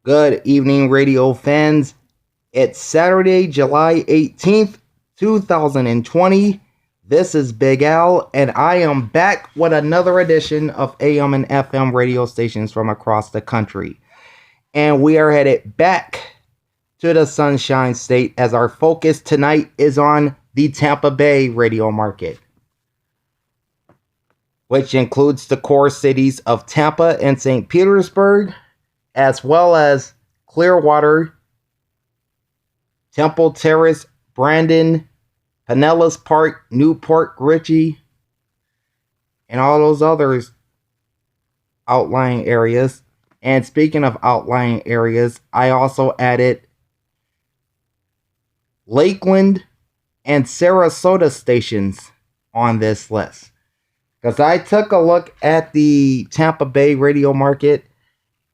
Good evening, radio fans. It's Saturday, July 18th, 2020. This is Big Al, and I am back with another edition of AM and FM radio stations from across the country. And we are headed back to the Sunshine State as our focus tonight is on the Tampa Bay radio market, which includes the core cities of Tampa and St. Petersburg, as well as Clearwater, Temple Terrace, Brandon, Pinellas Park, Newport, Ritchie, and all those other outlying areas. And speaking of outlying areas, I also added Lakeland and Sarasota stations on this list, because I took a look at the Tampa Bay radio market,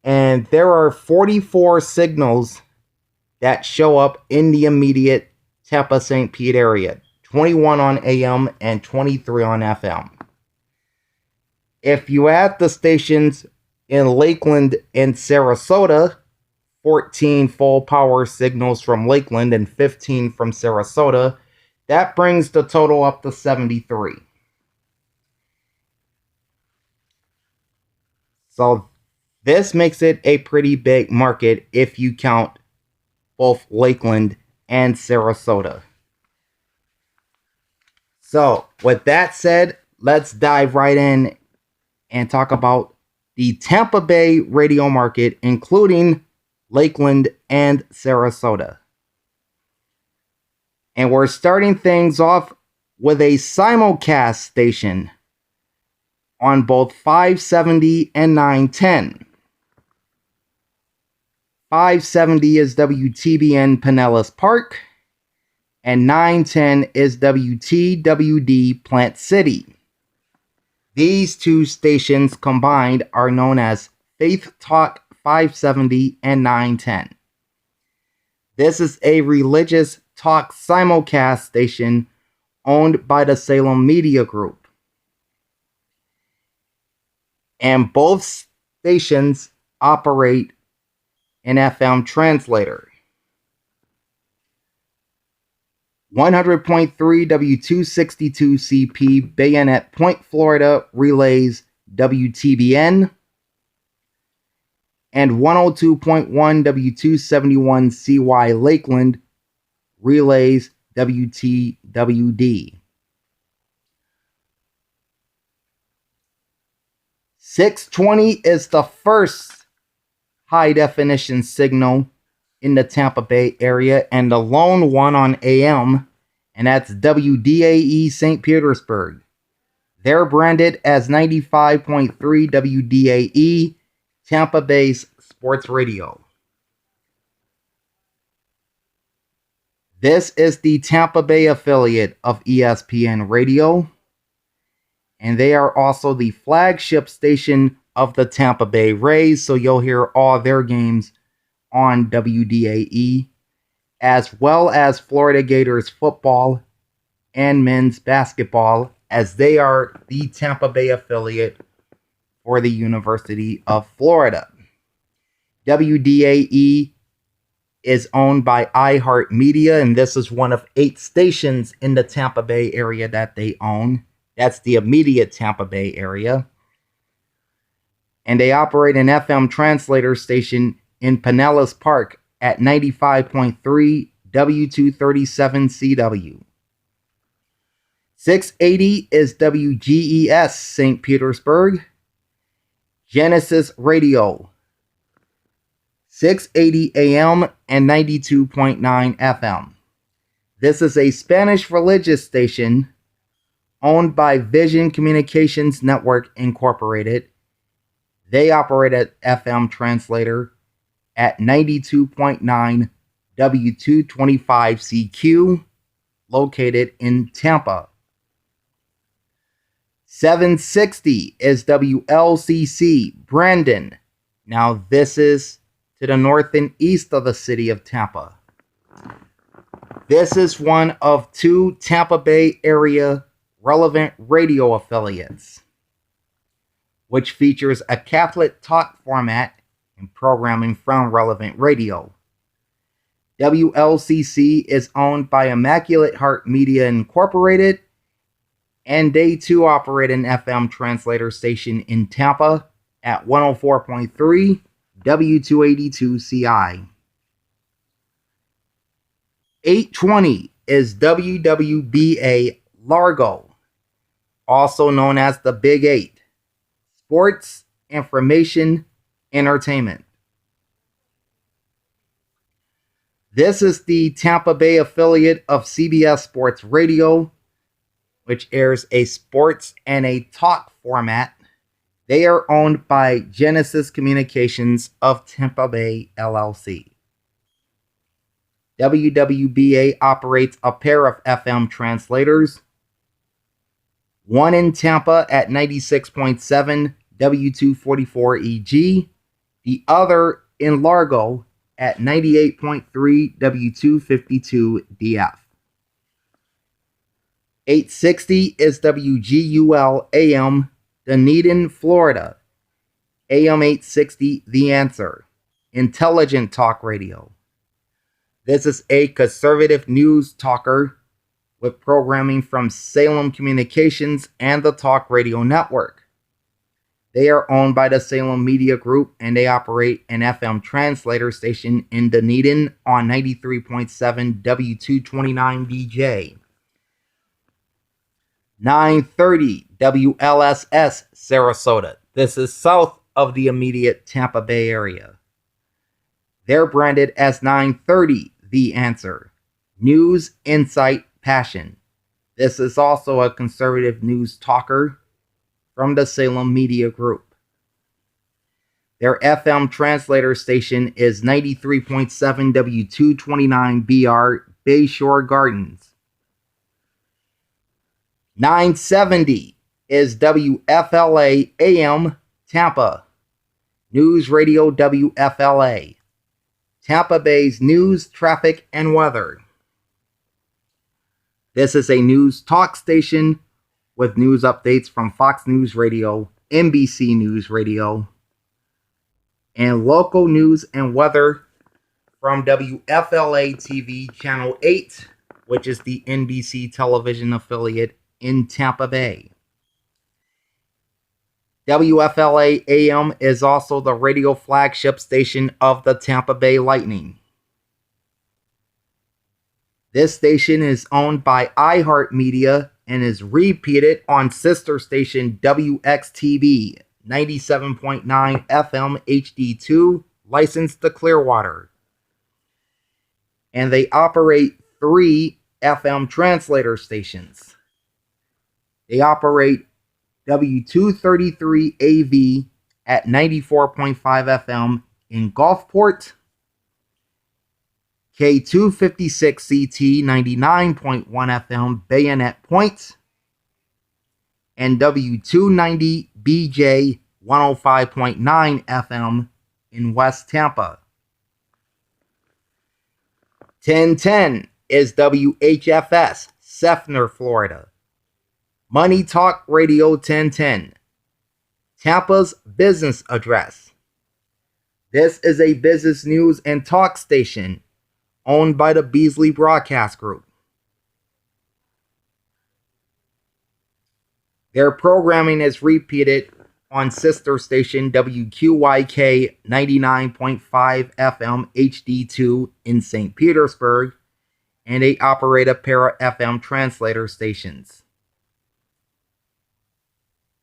and there are 44 signals that show up in the immediate Tampa St. Pete area, 21 on AM and 23 on FM. If you add the stations in Lakeland and Sarasota, 14 full power signals from Lakeland and 15 from Sarasota, that brings the total up to 73. So this makes it a pretty big market if you count both Lakeland and Sarasota. So with that said, let's dive right in and talk about the Tampa Bay radio market, including Lakeland and Sarasota. And we're starting things off with a simulcast station on both 570 and 910. 570 is WTBN Pinellas Park, and 910 is Wtwd Plant City. These two stations combined are known as Faith Talk 570 and 910. This is a religious talk simulcast station owned by the Salem Media Group. And both stations operate an FM translator. 100.3 W262CP Bayonet Point, Florida relays WTBN, and 102.1 W271CY Lakeland relays WTWD. 620 is the first high-definition signal in the Tampa Bay area, and the lone one on AM, and that's Wdae St Petersburg. They're branded as 95.3 Wdae, Tampa Bay's sports radio. This is the Tampa Bay affiliate of ESPN Radio, and they are also the flagship station of the Tampa Bay Rays, so you'll hear all their games on Wdae, as well as Florida Gators football and men's basketball, as they are the Tampa Bay affiliate for the University of Florida. Wdae is owned by iHeartMedia, and this is one of 8 stations in the Tampa Bay area that they own. That's the immediate Tampa Bay area. And they operate an FM translator station in Pinellas Park at 95.3 W237CW. 680 is WGES St. Petersburg. Genesis Radio, 680 AM and 92.9 FM. This is a Spanish religious station owned by Vision Communications Network Incorporated. They operate an FM translator at 92.9 W225CQ, located in Tampa. 760 is WLCC Brandon. Now this is to the north and east of the city of Tampa. This is one of 2 Tampa Bay area relevant radio affiliates, which features a Catholic talk format and programming from Relevant Radio. WLCC is owned by Immaculate Heart Media Incorporated, and they too operate an FM translator station in Tampa at 104.3 W282CI. 820 is WWBA Largo, also known as the Big 8. Sports, information, entertainment. This is the Tampa Bay affiliate of CBS Sports Radio, which airs a sports and a talk format. They are owned by Genesis Communications of Tampa Bay, LLC. WWBA operates a pair of FM translators, one in Tampa at 96.7 W244EG, the other in Largo at 98.3 W252DF. 860 is WGUL AM, Dunedin, Florida. AM 860, The Answer. Intelligent Talk Radio. This is a conservative news talker with programming from Salem Communications and the Talk Radio Network. They are owned by the Salem Media Group, and they operate an FM translator station in Dunedin on 93.7 W229DJ. 930 WLSS Sarasota. This is south of the immediate Tampa Bay area. They're branded as 930 The Answer. News, insight, passion. This is also a conservative news talker from the Salem Media Group. Their FM translator station is 93.7 W229BR Bayshore Gardens. 970 is WFLA AM Tampa. News Radio WFLA. Tampa Bay's news, traffic, and weather. This is a news talk station with news updates from Fox News Radio, NBC News Radio, and local news and weather from WFLA TV Channel 8, which is the NBC television affiliate in Tampa Bay. WFLA AM is also the radio flagship station of the Tampa Bay Lightning. This station is owned by iHeartMedia and is repeated on sister station WXTV 97.9 FM HD2, licensed to Clearwater. And they operate 3 FM translator stations. They operate W233AV at 94.5 FM in Gulfport, K256CT 99.1 FM Bayonet Point, and W290BJ 105.9 FM in West Tampa. 1010 is WHFS, Seffner, Florida. Money Talk Radio 1010, Tampa's business address. This is a business news and talk station owned by the Beasley Broadcast Group. Their programming is repeated on sister station WQYK 99.5 FM HD2 in St. Petersburg, and they operate a pair of FM translator stations.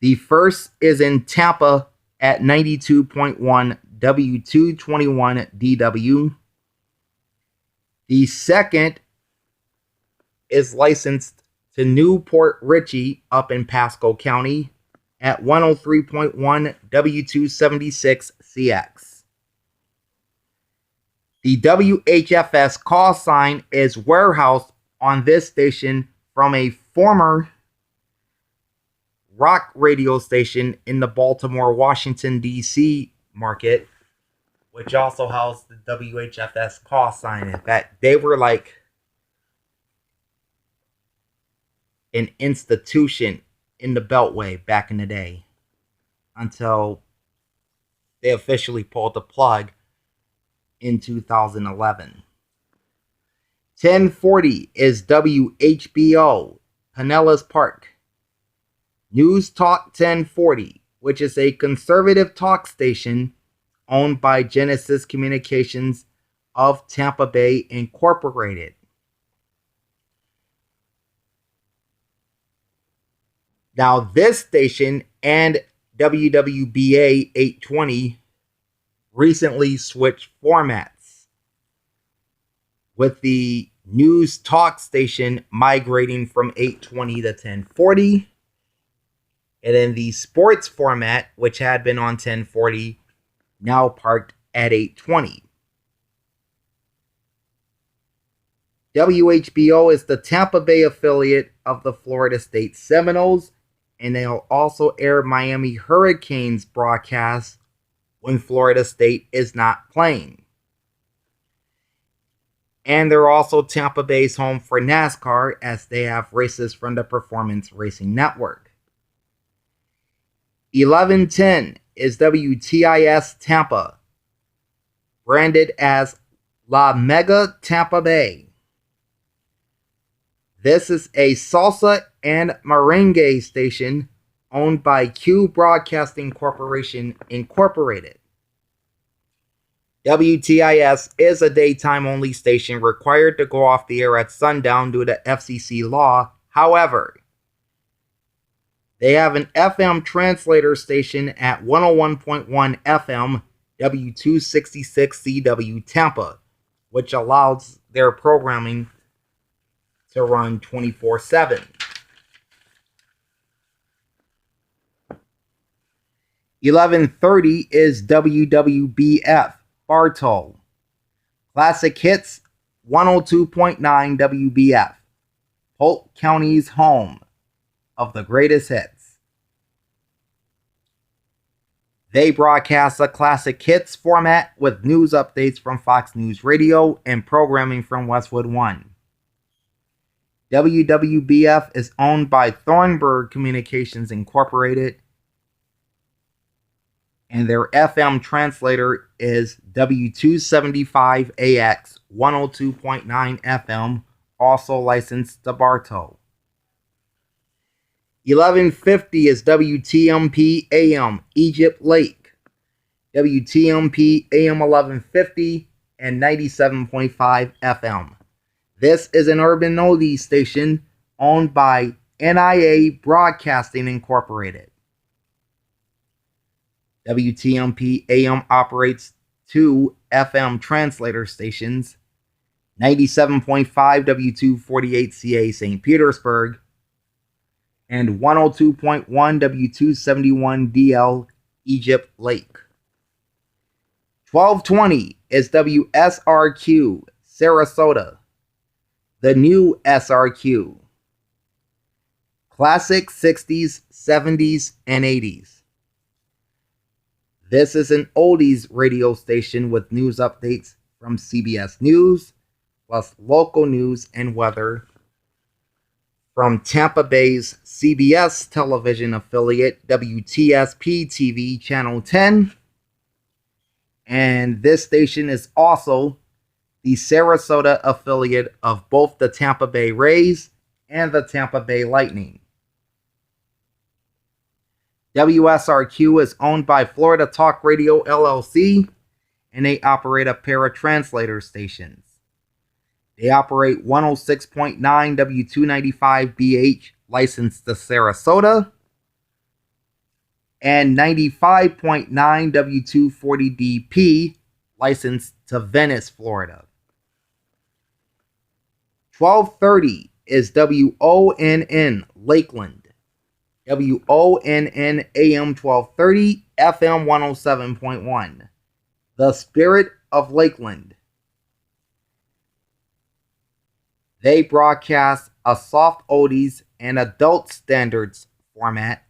The first is in Tampa at 92.1 W221DW. The second is licensed to Newport Richey up in Pasco County at 103.1 W276CX. The WHFS call sign is warehoused on this station from a former rock radio station in the Baltimore, Washington, D.C. market, which also housed the WHFS call sign. In fact, they were like an institution in the Beltway back in the day until they officially pulled the plug in 2011. 1040 is WHBO, Pinellas Park. News Talk 1040, which is a conservative talk station owned by Genesis Communications of Tampa Bay Incorporated. Now, this station and WWBA 820 recently switched formats, with the news talk station migrating from 820 to 1040, and then the sports format, which had been on 1040, now parked at 820. WHBO is the Tampa Bay affiliate of the Florida State Seminoles, and they'll also air Miami Hurricanes broadcasts when Florida State is not playing. And they're also Tampa Bay's home for NASCAR, as they have races from the Performance Racing Network. 1110 is WTIS Tampa, branded as La Mega Tampa Bay. This is a salsa and merengue station owned by Q Broadcasting Corporation Incorporated. WTIS is a daytime-only station required to go off the air at sundown due to FCC law. However, they have an FM translator station at 101.1 FM, W266CW Tampa, which allows their programming to run 24/7. 1130 is WWBF Bartow. Classic Hits 102.9 WBF, Polk County's home of the greatest hits. They broadcast a classic hits format with news updates from Fox News Radio and programming from Westwood One. WWBF is owned by Thornburg Communications Incorporated, and their FM translator is W275AX 102.9 FM, also licensed to Bartow. 1150 is WTMP AM Egypt Lake, WTMP AM 1150 and 97.5 FM. This is an urban oldies station owned by NIA Broadcasting Incorporated. WTMP AM operates two FM translator stations, 97.5 W248CA St. Petersburg and 102.1 W271DL Egypt Lake. 1220 is Wsrq Sarasota, the new Wsrq. Classic 60s, 70s, and 80s. This is an oldies radio station with news updates from CBS News, plus local news and weather from Tampa Bay's CBS television affiliate, WTSP TV Channel 10. And this station is also the Sarasota affiliate of both the Tampa Bay Rays and the Tampa Bay Lightning. WSRQ is owned by Florida Talk Radio LLC, and they operate a pair of translator stations. They operate 106.9 W295BH, licensed to Sarasota, and 95.9 W240DP, licensed to Venice, Florida. 1230 is WONN Lakeland, WONN AM 1230, FM 107.1, The Spirit of Lakeland. They broadcast a soft oldies and adult standards format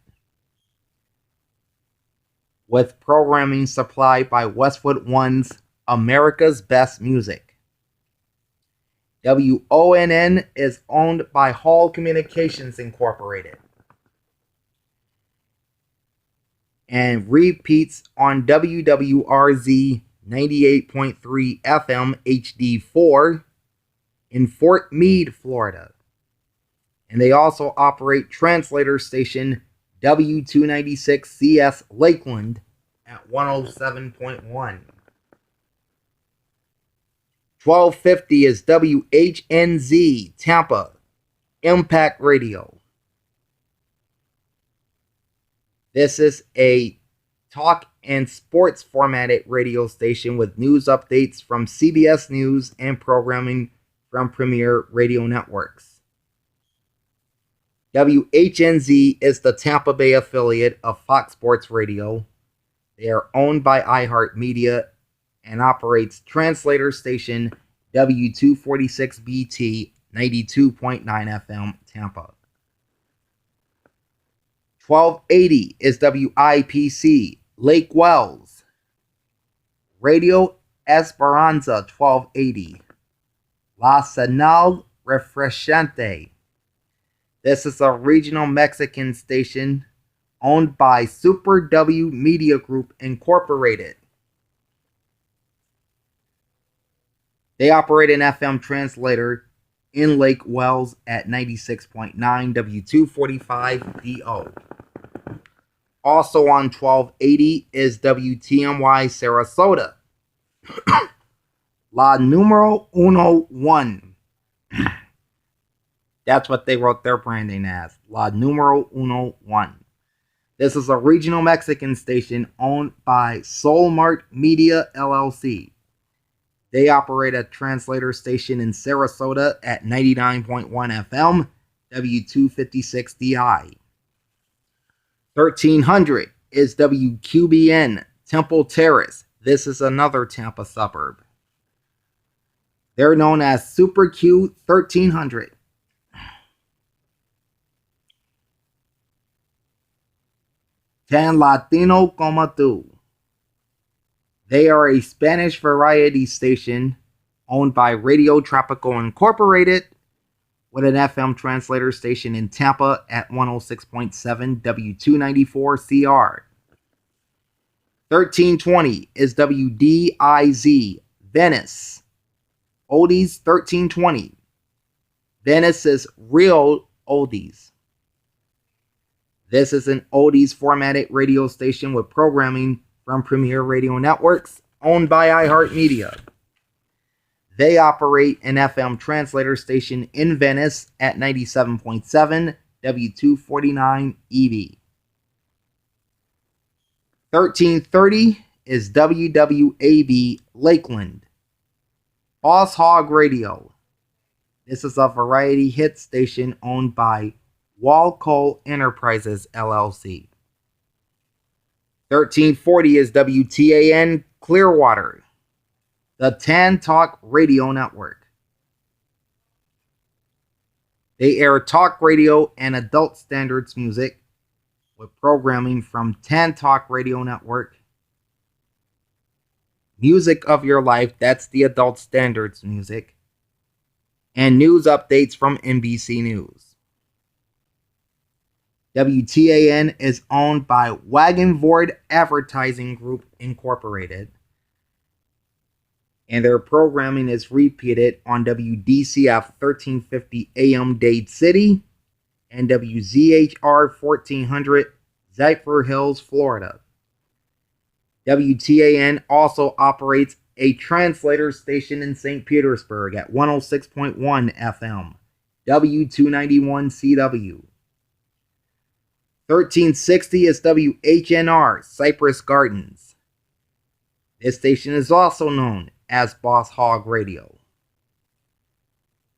with programming supplied by Westwood One's America's Best Music. WONN is owned by Hall Communications Incorporated. and repeats on WWRZ 98.3 FM HD4 in Fort Meade, Florida. And they also operate translator station W296 CS Lakeland at 107.1. 1250 is Whnz Tampa Impact Radio. This is a talk and sports formatted radio station with news updates from CBS News and programming from Premier Radio Networks. WHNZ is the Tampa Bay affiliate of Fox Sports Radio. They are owned by iHeartMedia and operates translator station W246BT 92.9 FM Tampa. 1280 is WIPC Lake Welles. Radio Esperanza 1280. La Señal Refrescante. This is a regional Mexican station owned by Super W Media Group Incorporated. They operate an FM translator in Lake Welles at 96.9 W245DO. Also on 1280 is WTMY Sarasota. La Numero 1. That's what they wrote their branding as. La Numero 1. This is a regional Mexican station owned by Solmart Media LLC. They operate a translator station in Sarasota at 99.1 FM, W256DI. 1300 is WQBN Temple Terrace. This is another Tampa suburb. They're known as Super Q 1300. Tan Latino como tú. They are a Spanish variety station owned by Radio Tropical Incorporated with an FM translator station in Tampa at 106.7 W294CR. 1320 is WDIZ Venice. Oldies 1320. Venice is real oldies. This is an oldies formatted radio station with programming from Premier Radio Networks, owned by iHeartMedia. They operate an FM translator station in Venice at 97.7 W249 EV. 1330 is WWAB Lakeland. Boss Hog Radio. This is a variety hit station owned by Walcole Enterprises LLC. 1340 is WTAN Clearwater, the Tan Talk Radio Network. They air talk radio and adult standards music with programming from Tan Talk Radio Network. Music of Your Life, that's the adult standards music. And news updates from NBC News. WTAN is owned by Wagenvord Advertising Group Incorporated, and their programming is repeated on WDCF 1350 AM Dade City and WZHR 1400 Cypress Hills, Florida. WTAN also operates a translator station in St. Petersburg at 106.1 FM, W291CW. 1360 is WHNR Cypress Gardens. This station is also known as Boss Hog Radio.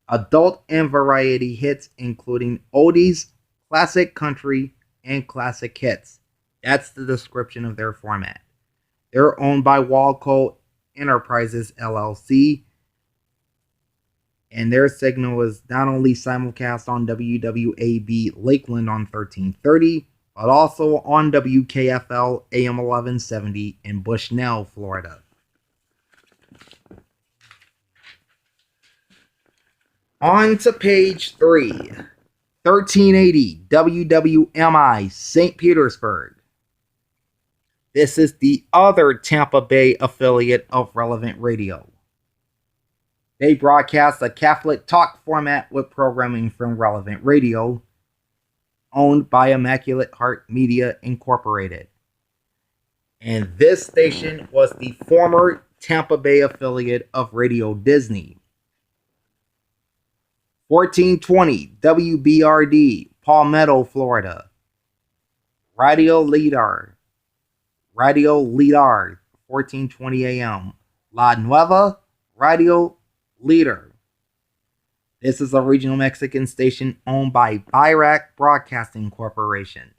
Adult and variety hits including oldies, classic country, and classic hits. That's the description of their format. They're owned by Walcole Enterprises LLC, and their signal is not only simulcast on WWAB Lakeland on 1330, but also on WKFL AM 1170 in Bushnell, Florida. On to page 3. 1380 WWMI St. Petersburg. This is the other Tampa Bay affiliate of Relevant Radio. They broadcast a Catholic talk format with programming from Relevant Radio, owned by Immaculate Heart Media Incorporated. And this station was the former Tampa Bay affiliate of Radio Disney. 1420 WBRD, Palmetto, Florida. Radio Lidar, 1420 AM. La Nueva, Radio Leader. This is a regional Mexican station owned by Wsrq Broadcasting Corporation.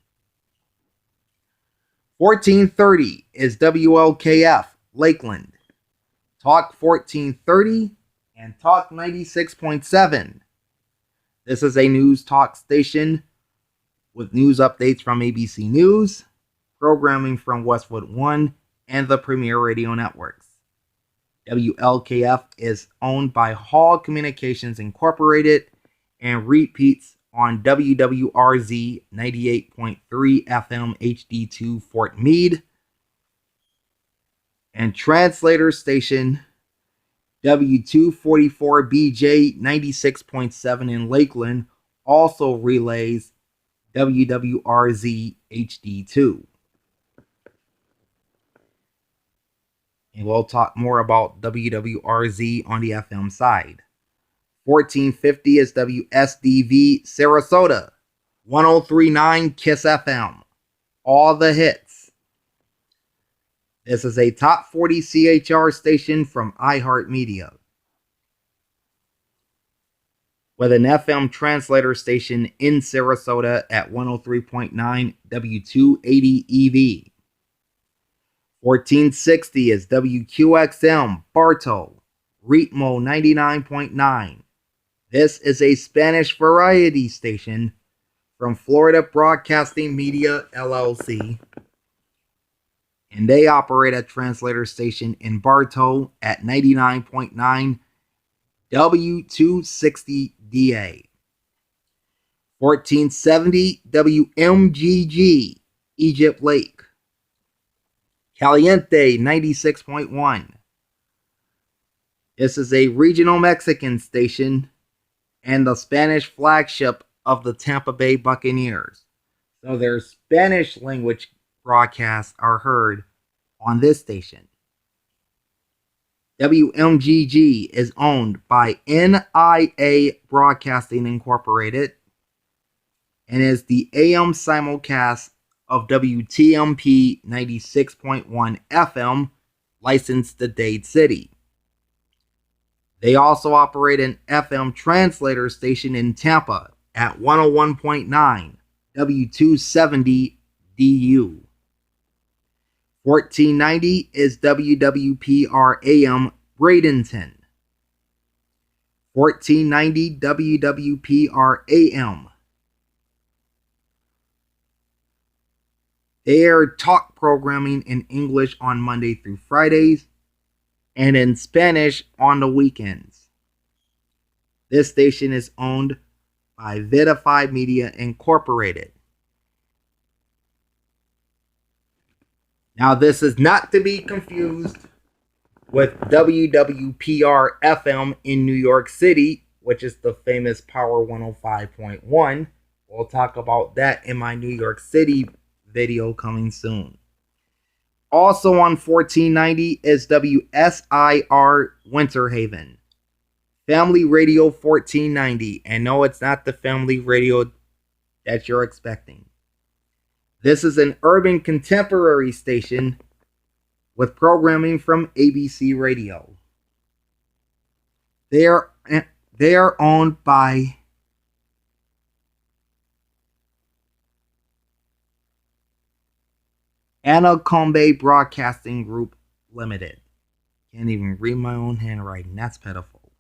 1430 is WLKF, Lakeland. Talk 1430 and Talk 96.7. This is a news talk station with news updates from ABC News, programming from Westwood One, and the Premier Radio Networks. WLKF is owned by Hall Communications Incorporated and repeats on WWRZ 98.3 FM HD2 Fort Meade, and translator station W244BJ 96.7 in Lakeland also relays WWRZ HD2. And we'll talk more about WWRZ on the FM side. 1450 is WSDV Sarasota, 103.9 Kiss FM. All the hits. This is a top 40 CHR station from iHeartMedia, with an FM translator station in Sarasota at 103.9 W280 EV. 1460 is WQXM Bartow, Ritmo 99.9. This is a Spanish variety station from Florida Broadcasting Media, LLC. And they operate a translator station in Bartow at 99.9 W260DA. 1470 WMGG, Egypt Lake. Caliente 96.1. This is a regional Mexican station and the Spanish flagship of the Tampa Bay Buccaneers. So their Spanish language broadcasts are heard on this station. WMGG is owned by NIA Broadcasting Incorporated and is the AM simulcast of WTMP 96.1 FM, licensed to Dade City. They also operate an FM translator station in Tampa at 101.9 W270 DU. 1490 is WWPR AM Bradenton. 1490 WWPR AM. They air talk programming in English on Monday through Fridays and in Spanish on the weekends. This station is owned by Wdai Media Incorporated. Now, this is not to be confused with WWPR FM in New York City, which is the famous Power 105.1. We'll talk about that in my New York City video coming soon. Also on 1490 is WSIR Winter Haven. Family Radio 1490. And no, it's not the family radio that you're expecting. This is an urban contemporary station with programming from ABC Radio. They are owned by Anacombe Broadcasting Group Limited. Can't even read my own handwriting. That's pitiful.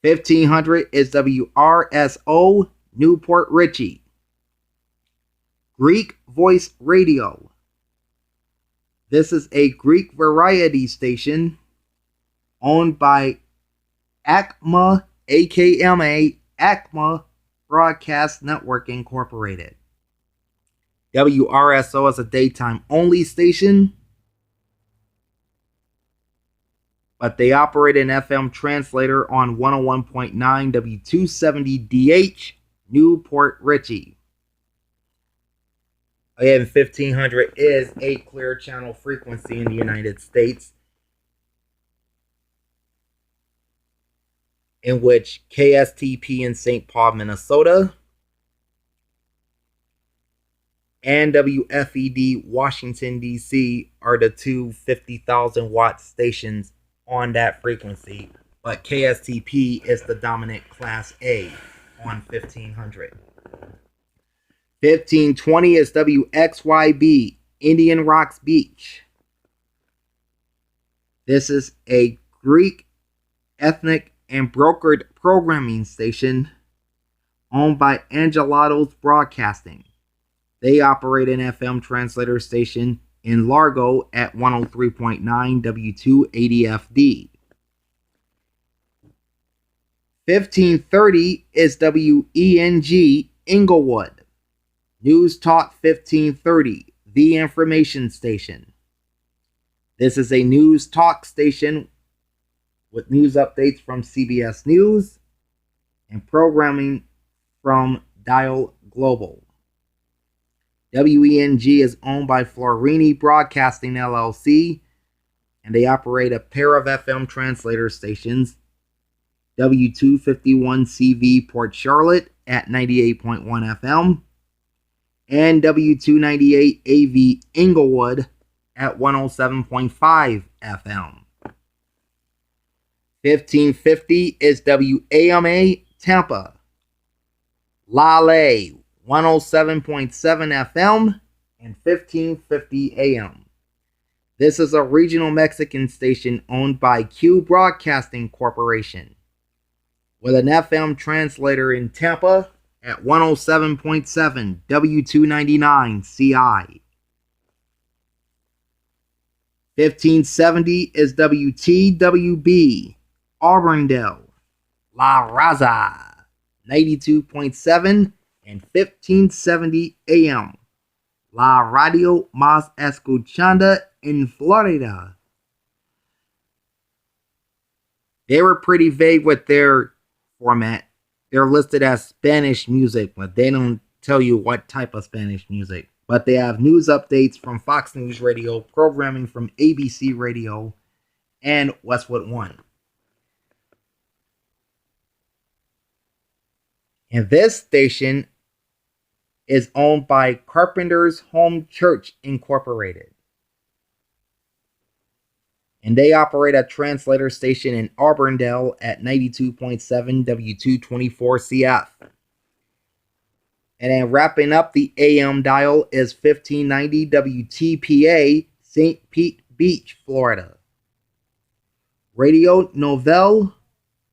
1500 is WRSO Newport Richey. Greek Voice Radio. This is a Greek variety station owned by AKMA, AKMA Broadcast Network Incorporated. WRSO is a daytime only station, but they operate an FM translator on 101.9 W270DH, Newport Richey. Again, 1500 is a clear channel frequency in the United States, in which KSTP in St. Paul, Minnesota, and WFED Washington, D.C. are the two 50,000 watt stations on that frequency, but KSTP is the dominant Class A on 1500. 1520 is WXYB, Indian Rocks Beach. This is a Greek, ethnic, and brokered programming station owned by Angelatos Broadcasting. They operate an FM translator station in Largo at 103.9 W280FD. 1530 is WENG, Inglewood. News Talk 1530, the information station. This is a news talk station with news updates from CBS News and programming from Dial Global. WENG is owned by Florini Broadcasting LLC, and they operate a pair of FM translator stations, W251CV Port Charlotte at 98.1 FM, and W298 AV Inglewood at 107.5 FM. 1550 is WAMA Tampa, Lale 107.7 FM and 1550 AM. This is a regional Mexican station owned by Q Broadcasting Corporation, with an FM translator in Tampa at 107.7 W299 CI. 1570 is WTWB, Auburndale, La Raza, 92.7 and 1570 AM. La Radio Más Escuchada in Florida. They were pretty vague with their format. They're listed as Spanish music, but they don't tell you what type of Spanish music. But they have news updates from Fox News Radio, programming from ABC Radio, and Westwood One. And this station is owned by Carpenter's Home Church Incorporated. And they operate a translator station in Auburndale at 92.7 W224CF. And then wrapping up the AM dial is 1590 WTPA, St. Pete Beach, Florida. Radio Nouvelle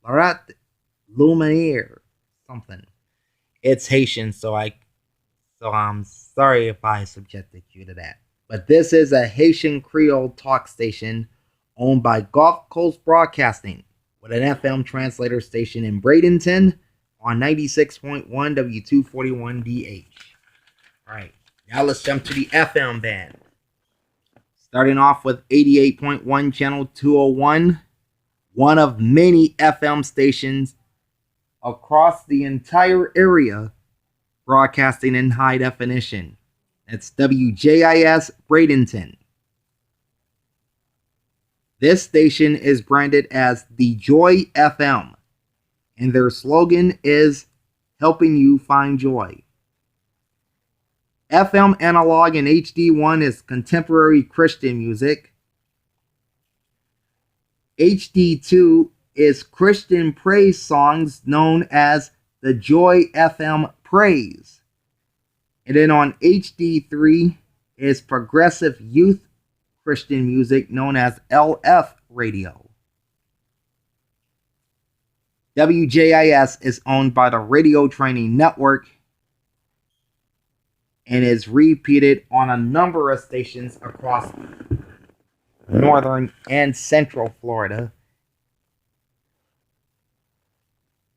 Larat Lumiere, something. It's Haitian, so I'm sorry if I subjected you to that. But this is a Haitian Creole talk station owned by Gulf Coast Broadcasting, with an FM translator station in Bradenton on 96.1 W241DH. Alright, now let's jump to the FM band. Starting off with 88.1 channel 201, one of many FM stations across the entire area broadcasting in high definition. That's WJIS Bradenton. This station is branded as the Joy FM, and their slogan is helping you find joy. FM analog and HD1 is contemporary Christian music. HD2 is Christian praise songs known as the Joy FM Praise. And then on HD3 is progressive youth Christian music known as LF Radio. WJIS is owned by the Radio Training Network and is repeated on a number of stations across northern and central Florida,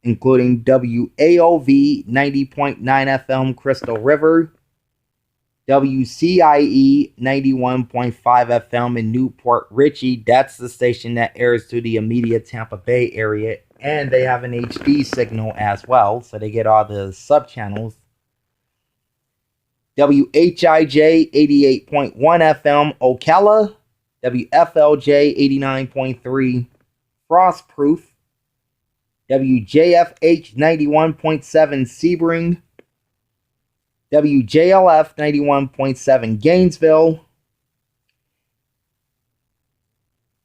including WAOV 90.9 FM Crystal River, WCIE 91.5 FM in Newport Richey. That's the station that airs to the immediate Tampa Bay area. And they have an HD signal as well, so they get all the sub-channels. WHIJ 88.1 FM Ocala. WFLJ 89.3 Frostproof. WJFH 91.7 Sebring. WJLF 91.7 Gainesville.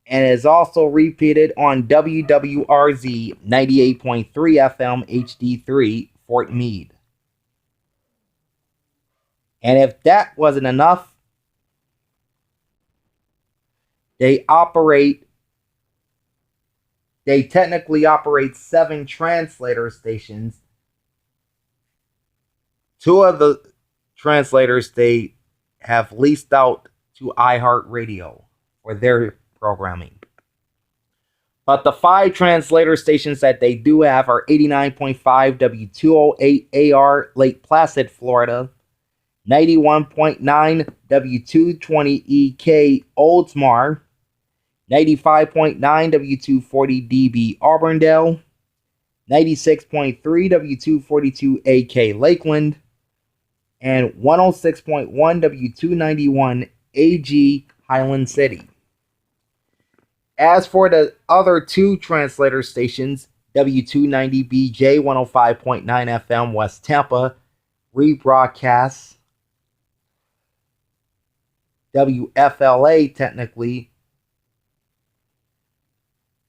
And is also repeated on WWRZ 98.3 FM HD3 Fort Meade. And if that wasn't enough, they technically operate 7 translator stations. 2 of the translators they have leased out to iHeartRadio for their programming. But the 5 translator stations that they do have are 89.5 W208AR Lake Placid, Florida, 91.9 W220EK Oldsmar, 95.9 W240DB Auburndale, 96.3 W242AK Lakeland, and 106.1 W291 AG Highland City. As for the other 2 translator stations, W290BJ 105.9 FM West Tampa rebroadcasts WFLA technically.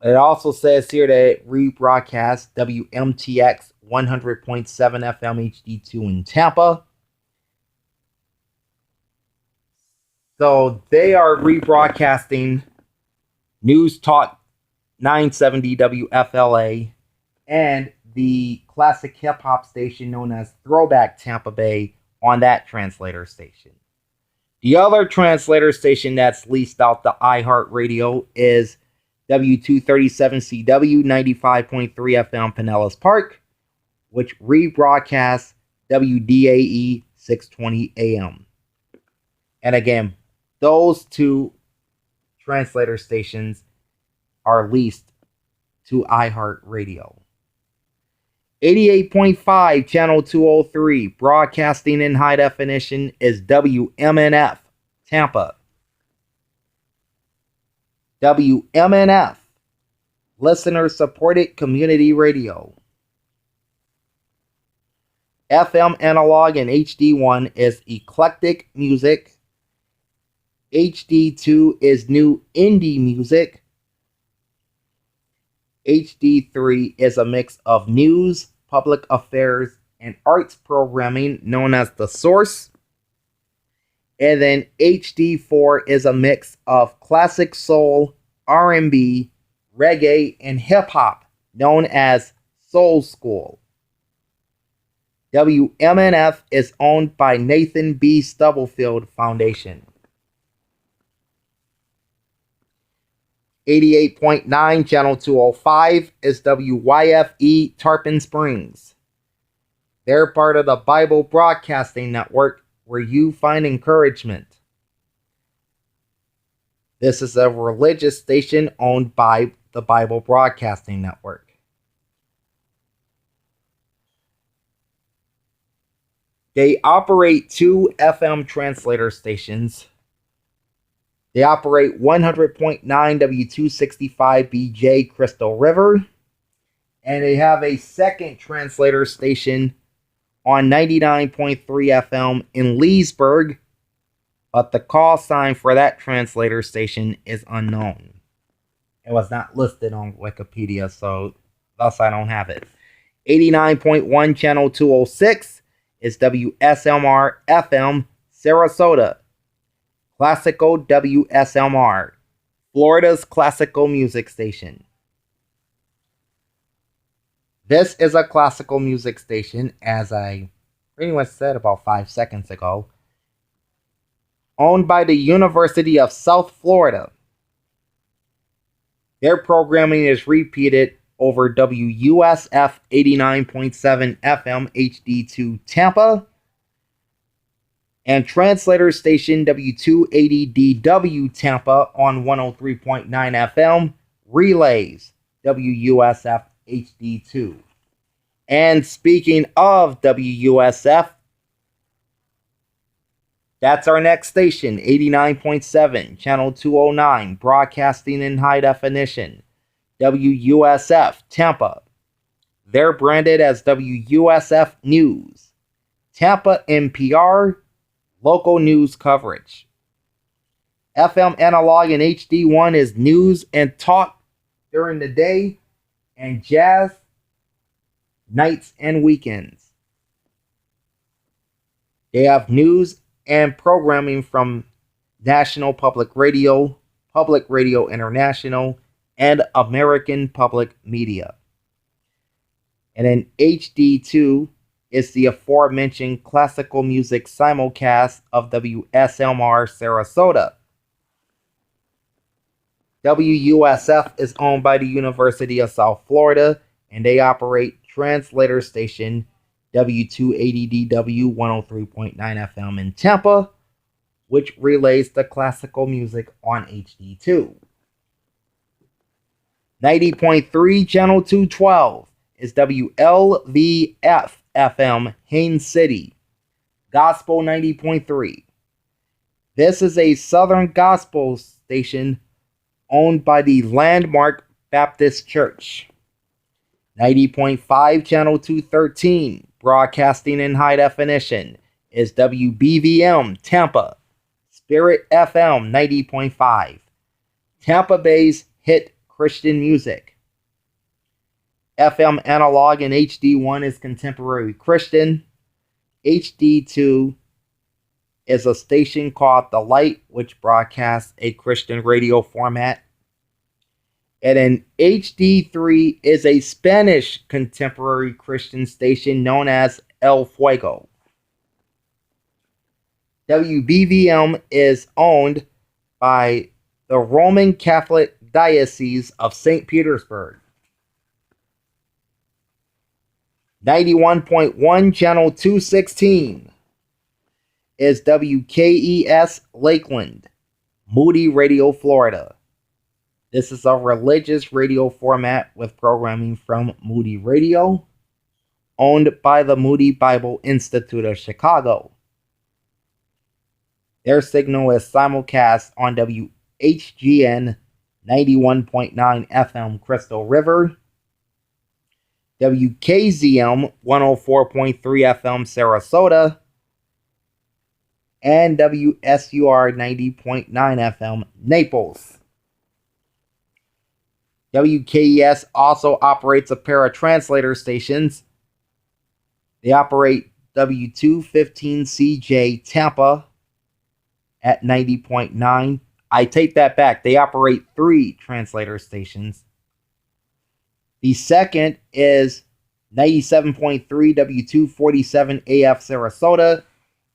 It also says here that it rebroadcasts WMTX 100.7 FM HD2 in Tampa. So they are rebroadcasting News Talk 970 WFLA and the classic hip hop station known as Throwback Tampa Bay on that translator station. The other translator station that's leased out to iHeartRadio is W237CW 95.3 FM Pinellas Park, which rebroadcasts WDAE 620 AM. And again, those 2 translator stations are leased to iHeartRadio. 88.5 Channel 203 broadcasting in high definition is WMNF Tampa. WMNF listener supported community radio. FM analog and HD1 is eclectic music. HD2 is new indie music. HD3 is a mix of news, public affairs, and arts programming known as The Source. And then HD4 is a mix of classic soul, R&B, reggae, and hip-hop known as Soul School. WMNF is owned by Nathan B. Stubblefield Foundation. 88.9 Channel 205 is WYFE Tarpon Springs. They're part of the Bible Broadcasting Network, where you find encouragement. This is a religious station owned by the Bible Broadcasting Network. They operate 2 FM translator stations. They operate 100.9 W265BJ Crystal River. And they have a second translator station on 99.3 FM in Leesburg. But the call sign for that translator station is unknown. It was not listed on Wikipedia, so thus I don't have it. 89.1 Channel 206 is WSMR FM Sarasota. Classical WSMR, Florida's classical music station. This is a classical music station, as I pretty much said about 5 seconds ago, owned by the University of South Florida. Their programming is repeated over WUSF 89.7 FM HD2 Tampa, and translator station W280DW Tampa on 103.9 FM relays WUSF HD2. And speaking of WUSF, that's our next station, 89.7, channel 209, broadcasting in high definition, WUSF Tampa. They're branded as WUSF News, Tampa NPR, local news coverage. FM analog and HD1 is news and talk during the day, and jazz nights and weekends. They have news and programming from National Public Radio, Public Radio International, and American Public Media. And in HD2 is the aforementioned classical music simulcast of WSMR Sarasota. WUSF is owned by the University of South Florida, and they operate translator station W280DW 103.9 FM in Tampa, which relays the classical music on HD2. 90.3 channel 212 is Wlfz Fm Haines City, Gospel 90.3. This is a Southern Gospel station owned by the Landmark Baptist Church. 90.5 channel 213, broadcasting in high definition, is WBVM Tampa, Spirit FM 90.5, Tampa Bay's hit Christian music. FM analog and HD1 is contemporary Christian. HD2 is a station called The Light, which broadcasts a Christian radio format. And then HD3 is a Spanish contemporary Christian station known as El Fuego. WBVM is owned by the Roman Catholic Diocese of St. Petersburg. 91.1 channel 216 is WKES Lakeland, Moody Radio, Florida. This is a religious radio format with programming from Moody Radio, owned by the Moody Bible Institute of Chicago. Their signal is simulcast on WHGN 91.9 FM Crystal River, WKZM 104.3 FM Sarasota, and WSUR 90.9 FM Naples. WKES also operates a pair of translator stations. They operate W215CJ Tampa at 90.9. I take that back. They operate 3 translator stations. The second is 97.3 W247 AF Sarasota.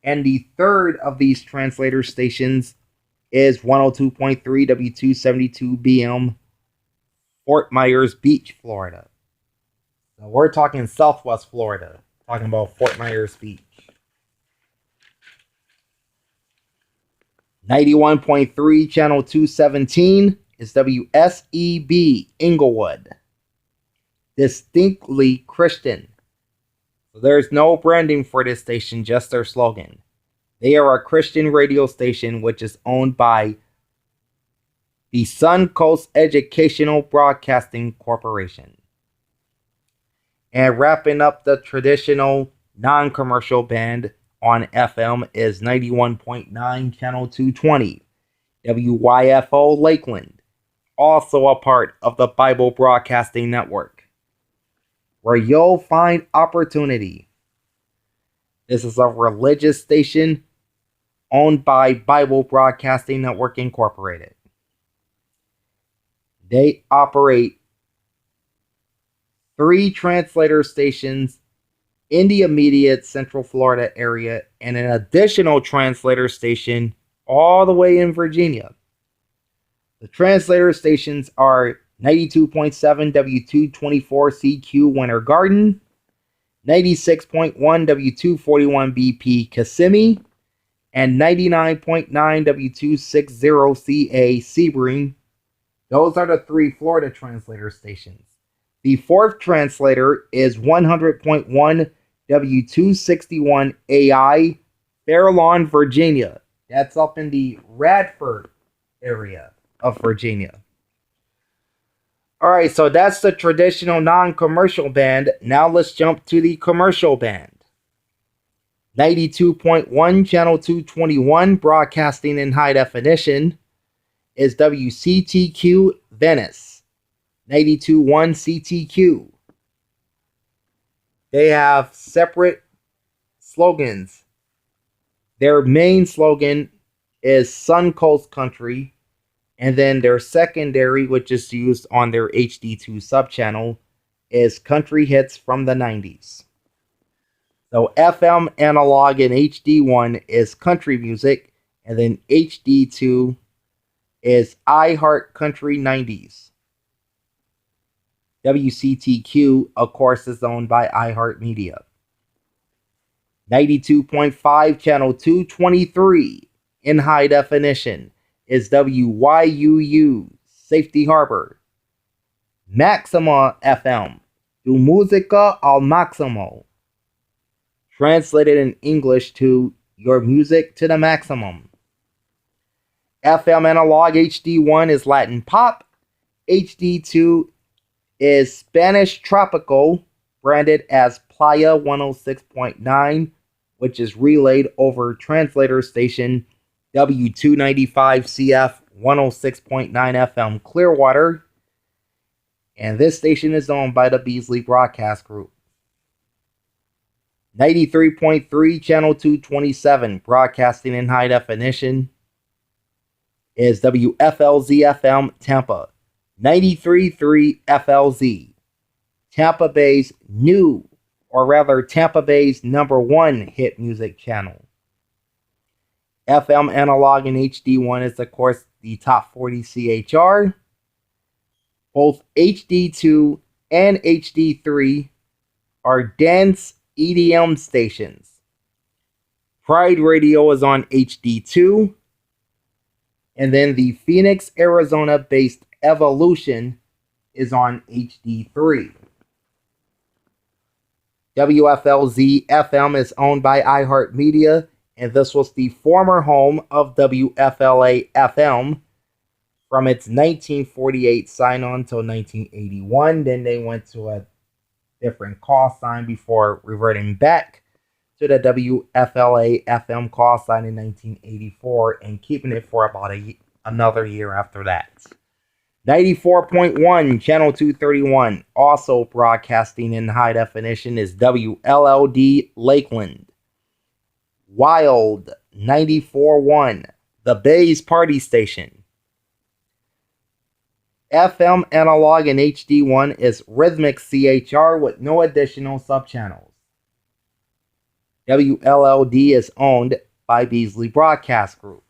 And the third of these translator stations is 102.3 W272 BM Fort Myers Beach, Florida. So we're talking Southwest Florida, talking about Fort Myers Beach. 91.3 channel 217 is WSEB Inglewood, distinctly Christian. So there's no branding for this station, just their slogan. They are a Christian radio station which is owned by the Suncoast Educational Broadcasting Corporation. And wrapping up the traditional non-commercial band on FM is 91.9 channel 220, WYFO Lakeland, also a part of the Bible Broadcasting Network, where you'll find opportunity. This is a religious station owned by Bible Broadcasting Network Incorporated. They operate 3 translator stations in the immediate Central Florida area and an additional translator station all the way in Virginia. The translator stations are 92.7 W224CQ Winter Garden, 96.1 W241BP Kissimmee, and 99.9 W260CA Sebring. Those are the three Florida translator stations. The fourth translator is 100.1 W261AI, Fair Lawn, Virginia. That's up in the Radford area of Virginia. Alright, so that's the traditional non-commercial band. Now let's jump to the commercial band. 92.1 Channel 221, broadcasting in high definition, is WCTQ Venice. 92.1 CTQ. They have separate slogans. Their main slogan is Suncoast Country, and then their secondary, which is used on their HD2 subchannel, is Country Hits from the 90s. So FM analog and HD1 is country music, and then HD2 is iHeart Country 90s. WCTQ, of course, is owned by iHeartMedia. 92.5 Channel 223 in high definition is WYUU, Safety Harbor. Maxima FM, Tu Musica al Maximo. Translated in English to Your Music to the Maximum. FM analog HD1 is Latin Pop. HD2 is Spanish Tropical, branded as Playa 106.9, which is relayed over translator station W295CF 106.9 FM Clearwater. And this station is owned by the Beasley Broadcast Group. 93.3 Channel 227, broadcasting in high definition, is Wflz Fm Tampa. 93.3 FLZ, Tampa Bay's new, or rather Tampa Bay's #1 hit music channel. FM analog and HD1 is of course the top 40 CHR. Both HD2 and HD3 are dance EDM stations. Pride Radio is on HD2, and then the Phoenix, Arizona-based Evolution is on HD3. WFLZ FM is owned by iHeartMedia, and this was the former home of WFLA FM from its 1948 sign-on until 1981. Then they went to a different call sign before reverting back to the WFLA FM call sign in 1984 and keeping it for about another year after that. 94.1 Channel 231, also broadcasting in high definition, is WLLD Lakeland. Wild 94.1, the Bay's Party Station. FM analog and HD1 is Rhythmic CHR with no additional subchannels. WLLD is owned by Beasley Broadcast Group.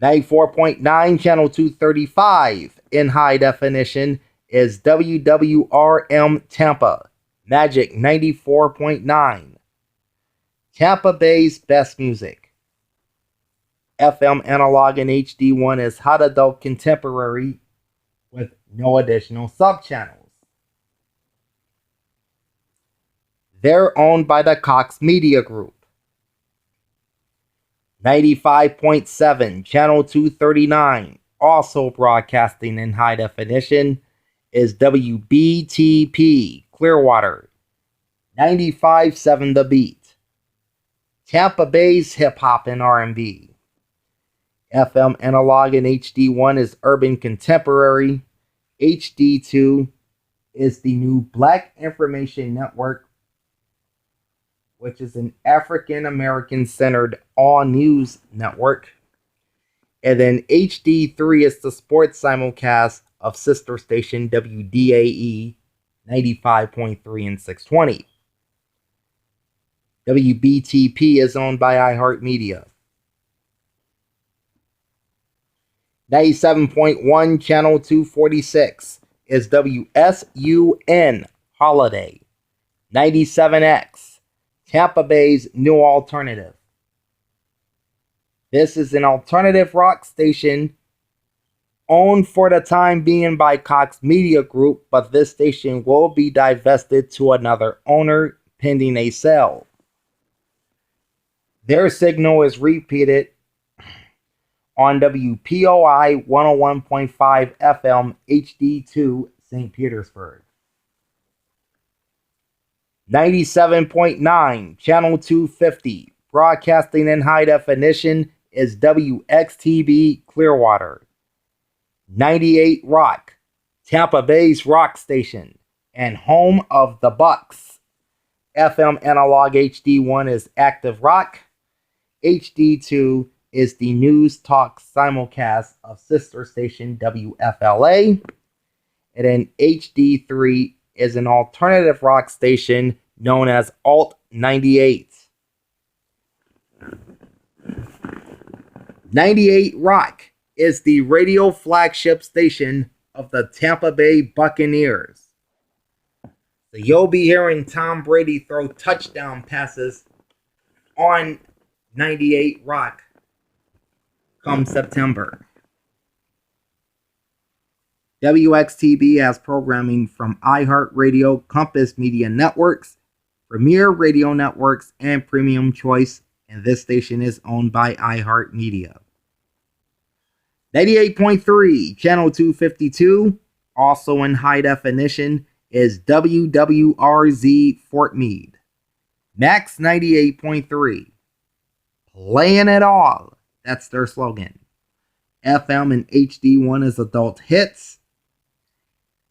94.9 Channel 235 in high definition is WWRM Tampa. Magic 94.9. Tampa Bay's best music. FM analog and HD1 is Hot Adult Contemporary with no additional subchannels. They're owned by the Cox Media Group. 95.7 Channel 239, also broadcasting in high definition, is WBTP Clearwater. 95.7 The Beat. Tampa Bay's hip hop and R&B. FM analog and HD1 is Urban Contemporary. HD2 is the new Black Information Network, which is an African-American centered all-news network. And then HD3 is the sports simulcast of sister station WDAE 95.3 and 620. WBTP is owned by iHeartMedia. 97.1 Channel 246 is WSUN Holiday. 97X, Tampa Bay's new alternative. This is an alternative rock station owned for the time being by Cox Media Group, but this station will be divested to another owner pending a sale. Their signal is repeated on WPOI 101.5 FM HD2 St. Petersburg. 97.9 Channel 250 broadcasting in high definition is WXTB Clearwater. 98 Rock, Tampa Bay's rock station and home of the Bucks. FM analog HD1 is Active Rock. HD2 is the news talk simulcast of sister station WFLA. And then HD3 is an alternative rock station known as Alt 98. 98 Rock is the radio flagship station of the Tampa Bay Buccaneers. So you'll be hearing Tom Brady throw touchdown passes on 98 Rock come September. WXTB has programming from iHeartRadio, Compass Media Networks, Premier Radio Networks, and Premium Choice, and this station is owned by iHeartMedia. 98.3 Channel 252, also in high definition, is WWRZ Fort Meade. Max 98.3, playing it all. That's their slogan. FM and HD1 is adult hits.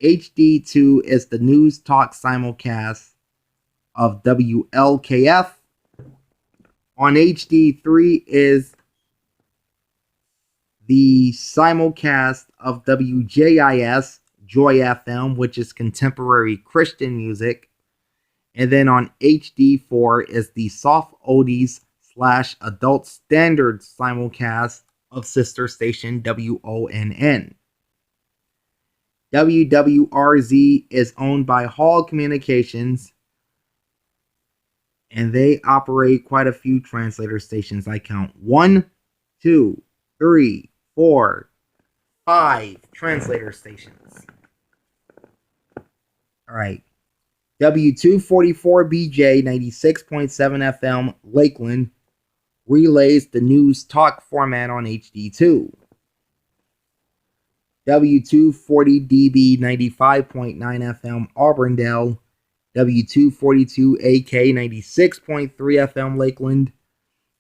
HD2 is the news talk simulcast of WLKF. On HD3 is the simulcast of WJIS, Joy FM, which is contemporary Christian music. And then on HD4 is the soft oldies / adult standard simulcast of sister station WONN. WWRZ is owned by Hall Communications, and they operate quite a few translator stations. I count 1, 2, 3, 4, 5 translator stations. All right. W244BJ 96.7 FM Lakeland relays the news talk format on HD2. W240DB 95.9 FM Auburndale, W242AK 96.3 FM Lakeland,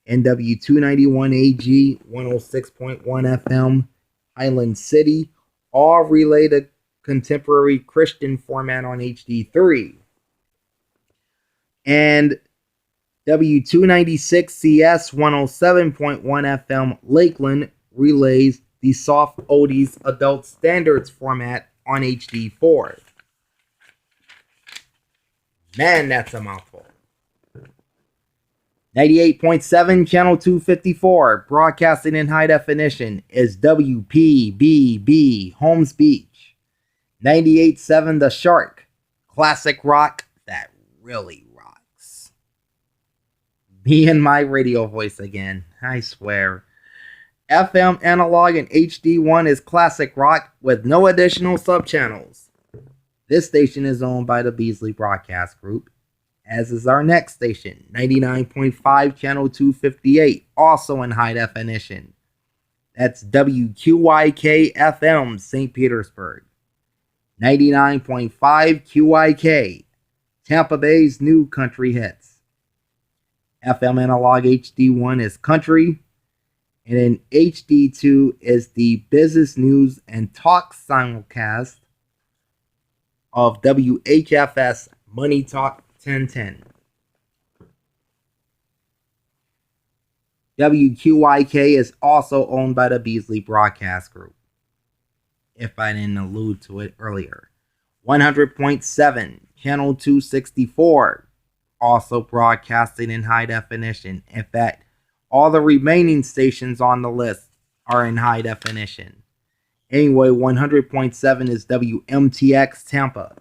and W291AG 106.1 FM Highland City all relay the contemporary Christian format on HD3. And W296CS 107.1 FM Lakeland relays the soft oldies adult standards format on HD4. Man, that's a mouthful. 98.7 Channel 254 broadcasting in high definition is WPBB Holmes Beach. 98.7 The Wsrq, classic rock that really rocks. Me and my radio voice again, I swear. FM analog and HD1 is classic rock with no additional subchannels. This station is owned by the Beasley Broadcast Group, as is our next station, 99.5 Channel 258, also in high definition. That's WQYK FM St. Petersburg. 99.5 QYK, Tampa Bay's new country hits. FM analog HD1 is country, and then HD2 is the business news and talk simulcast of WHFS Money Talk 1010. WQYK is also owned by the Beasley Broadcast Group, if I didn't allude to it earlier. 100.7 Channel 264, also broadcasting in high definition. In fact, all the remaining stations on the list are in high definition. Anyway, 100.7 is WMTX Tampa.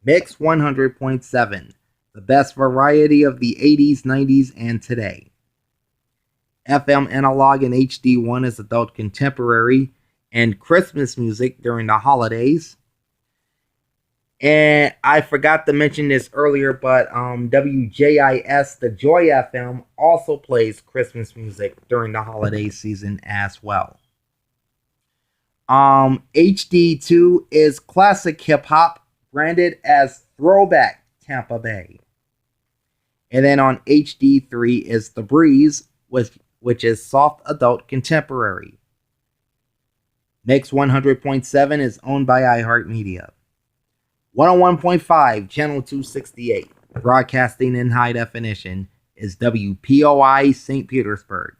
Mix 100.7. The best variety of the 80s, 90s, and today. FM analog and HD1 is adult contemporary and Christmas music during the holidays. And I forgot to mention this earlier, but WJIS, the Joy FM, also plays Christmas music during the holiday season as well. HD2 is classic hip hop branded as Throwback Tampa Bay. And then on HD3 is The Breeze, which is soft adult contemporary. Mix 100.7 is owned by iHeartMedia. 101.5, channel 268, broadcasting in high definition, is WPOI St. Petersburg.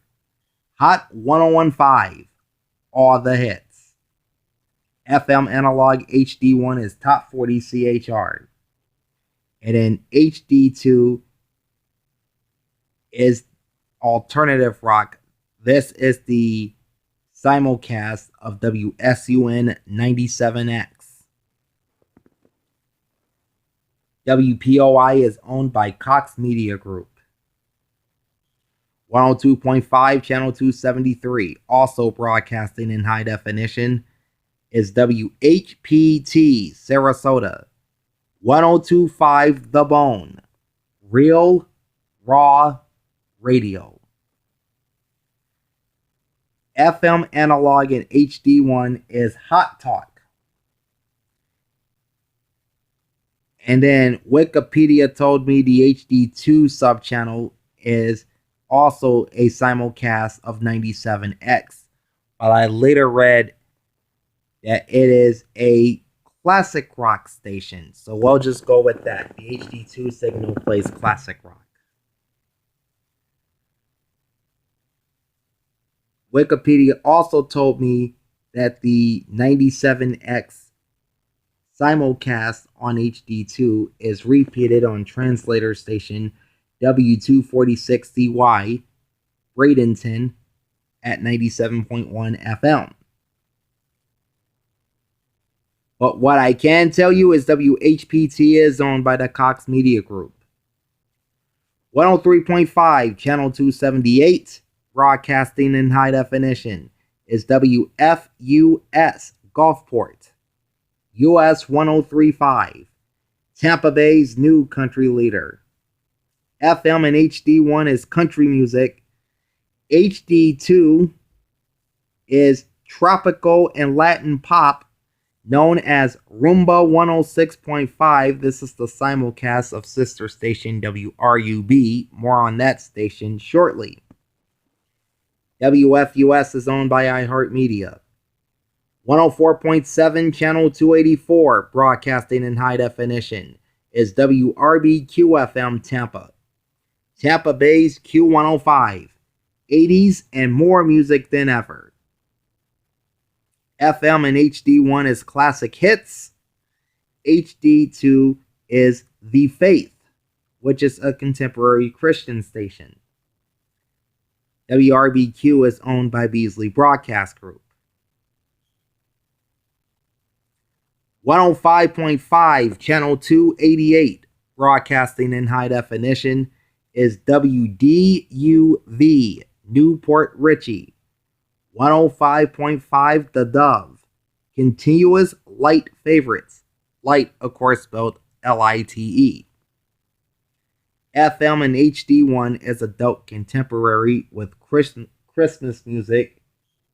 Hot 101.5, all the hits. FM analog HD1 is Top 40 CHR. And then HD2 is alternative rock. This is the simulcast of WSUN 97X. WPOI is owned by Cox Media Group. 102.5, channel 273, also broadcasting in high definition, is WHPT Sarasota. 102.5 The Bone, real, raw radio. FM analog and HD1 is Hot Talk. And then Wikipedia told me the HD2 subchannel is also a simulcast of 97X. While I later read that it is a classic rock station. So we'll just go with that. The HD2 signal plays classic rock. Wikipedia also told me that the 97X simulcast on HD2 is repeated on translator station W246CY Bradenton at 97.1 FM. But what I can tell you is WHPT is owned by the Cox Media Group. 103.5, channel 278, broadcasting in high definition, is WFUS Gulfport. US 1035, Tampa Bay's new country leader. FM and HD1 is country music. HD2 is tropical and Latin pop, known as Rumba 106.5. This is the simulcast of sister station WRUB. More on that station shortly. WFUS is owned by iHeartMedia. 104.7, channel 284, broadcasting in high definition, is WRBQ-FM Tampa. Tampa Bay's Q105, 80s and more music than ever. FM and HD1 is classic hits. HD2 is The Faith, which is a contemporary Christian station. WRBQ is owned by Beasley Broadcast Group. 105.5, channel 288, broadcasting in high definition, is WDUV, Newport Richey. 105.5, The Dove, continuous light favorites. Light, of course, spelled Lite. FM and HD1 is adult contemporary with Christmas music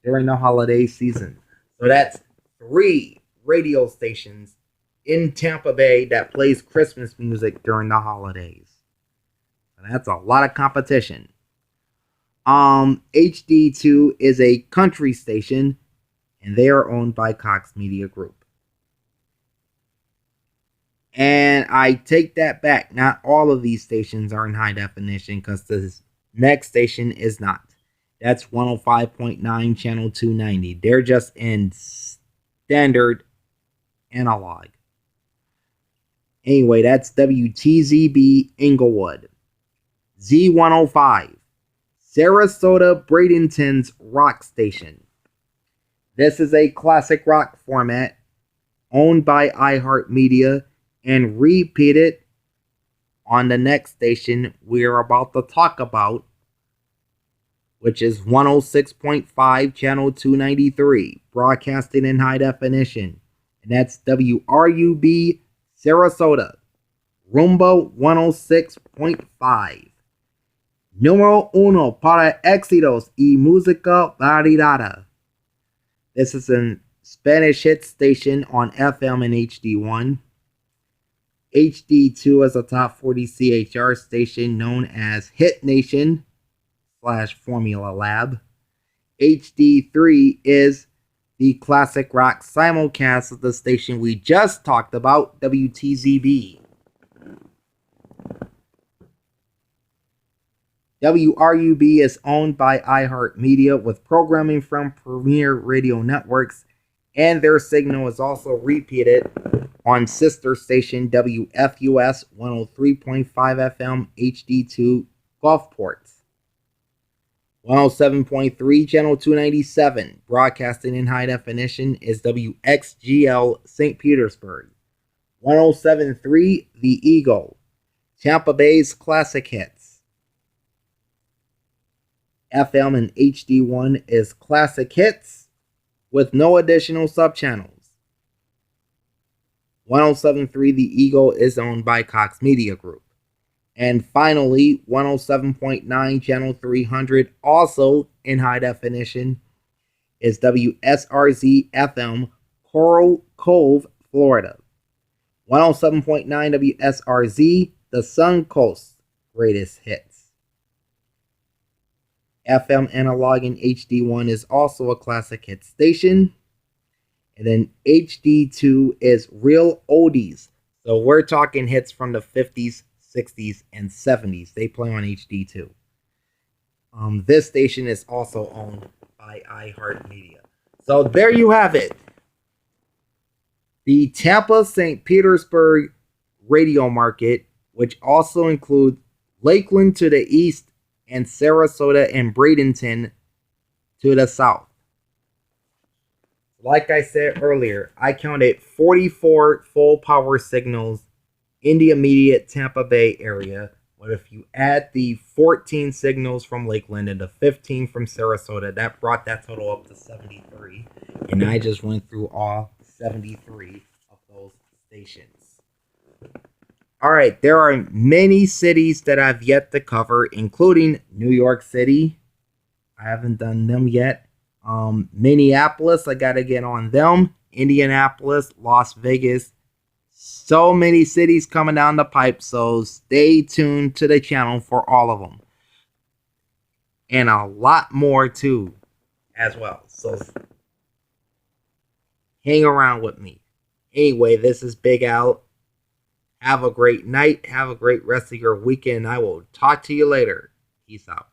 during the holiday season. So that's 3 radio stations in Tampa Bay that plays Christmas music during the holidays. And that's a lot of competition. HD2 is a country station, and they are owned by Cox Media Group. And I take that back. Not all of these stations are in high definition, because the next station is not. That's 105.9, channel 290. They're just in standard analog. Anyway, that's WTZB Inglewood. Z105, Sarasota Bradenton's rock station. This is a classic rock format owned by iHeartMedia and repeated on the next station we're about to talk about, which is 106.5, channel 293, broadcasting in high definition. And that's WRUB Sarasota, Rumbo 106.5. Número uno para éxitos y música variada. This is a Spanish hit station on FM and HD1. HD2 is a top 40 CHR station known as Hit Nation / Formula Lab. HD3 is the classic rock simulcast of the station we just talked about, WTZB. WRUB is owned by iHeartMedia with programming from Premier Radio Networks, and their signal is also repeated on sister station WFUS 103.5 FM HD2 Gulfport. 107.3, channel 297, broadcasting in high definition, is WXGL St. Petersburg. 107.3, The Eagle, Tampa Bay's classic hits. FM and HD1 is classic hits with no additional subchannels. 107.3 The Eagle is owned by Cox Media Group. And finally, 107.9 channel 300, also in high definition, is Wsrq FM, Coral Cove, Florida. 107.9 Wsrq, the Suncoast's greatest hits. FM analog and HD1 is also a classic hit station. And then HD2 is real oldies. So we're talking hits from the 50s, 60s, and 70s. They play on HD2. This station is also owned by iHeartMedia. So there you have it. The Tampa St. Petersburg radio market, which also includes Lakeland to the east and Sarasota and Bradenton to the south. Like I said earlier, I counted 44 full power signals in the immediate Tampa Bay area. But if you add the 14 signals from Lakeland and the 15 from Sarasota, that brought that total up to 73. And I just went through all 73 of those stations. Alright, there are many cities that I've yet to cover, including New York City. I haven't done them yet. Minneapolis, I gotta get on them. Indianapolis, Las Vegas. So many cities coming down the pipe, so stay tuned to the channel for all of them. And a lot more too, as well. So hang around with me. Anyway, this is Big Al. Have a great night. Have a great rest of your weekend. I will talk to you later. Peace out.